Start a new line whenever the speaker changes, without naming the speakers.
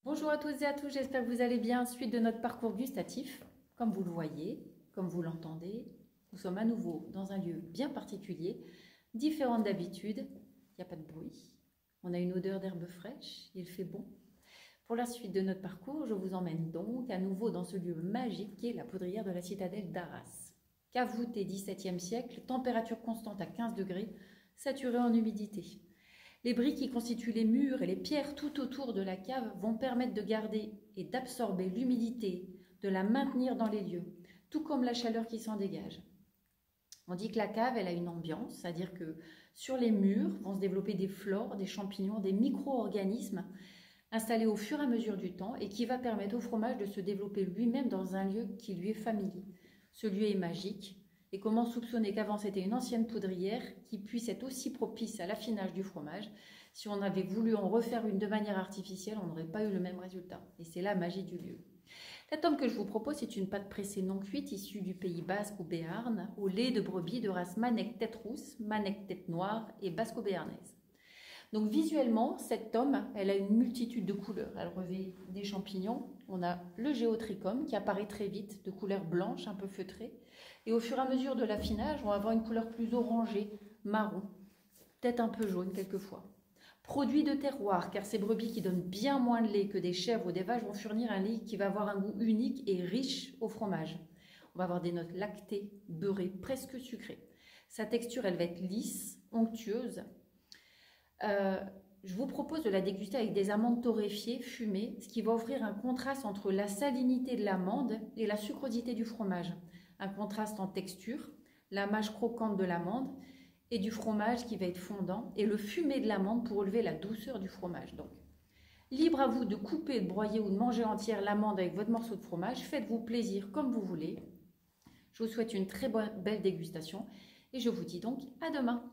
Bonjour à toutes et à tous, j'espère que vous allez bien. Suite de notre parcours gustatif, comme vous le voyez, comme vous l'entendez, nous sommes à nouveau dans un lieu bien particulier, différent d'habitude. Il n'y a pas de bruit, on a une odeur d'herbe fraîche, il fait bon. Pour la suite de notre parcours, je vous emmène donc à nouveau dans ce lieu magique qui est la poudrière de la citadelle d'Arras. Cave voûtée 17e siècle, température constante à 15 degrés, saturée en humidité. Les briques qui constituent les murs et les pierres tout autour de la cave vont permettre de garder et d'absorber l'humidité, de la maintenir dans les lieux, tout comme la chaleur qui s'en dégage. On dit que la cave, elle a une ambiance, c'est-à-dire que sur les murs vont se développer des flores, des champignons, des micro-organismes installés au fur et à mesure du temps et qui va permettre au fromage de se développer lui-même dans un lieu qui lui est familier. Ce lieu est magique. Et comment soupçonner qu'avant c'était une ancienne poudrière qui puisse être aussi propice à l'affinage du fromage? Si on avait voulu en refaire une de manière artificielle, on n'aurait pas eu le même résultat. Et c'est la magie du lieu. La tome que je vous propose, c'est une pâte pressée non cuite issue du Pays Basque ou Béarn, au lait de brebis de race Manec tête rousse, Manec tête noire et basco-béarnaise. Donc visuellement, cette tome, elle a une multitude de couleurs. Elle revêt des champignons. On a le géotrichum qui apparaît très vite, de couleur blanche, un peu feutrée. Et au fur et à mesure de l'affinage, on va avoir une couleur plus orangée, marron, peut-être un peu jaune quelquefois. Produit de terroir, car ces brebis qui donnent bien moins de lait que des chèvres ou des vaches vont fournir un lait qui va avoir un goût unique et riche au fromage. On va avoir des notes lactées, beurrées, presque sucrées. Sa texture, elle va être lisse, onctueuse. Je vous propose de la déguster avec des amandes torréfiées, fumées, ce qui va offrir un contraste entre la salinité de l'amande et la sucrosité du fromage. Un contraste en texture, la mâche croquante de l'amande et du fromage qui va être fondant et le fumé de l'amande pour relever la douceur du fromage. Donc, libre à vous de couper, de broyer ou de manger entière l'amande avec votre morceau de fromage. Faites-vous plaisir comme vous voulez. Je vous souhaite une très belle dégustation et je vous dis donc à demain.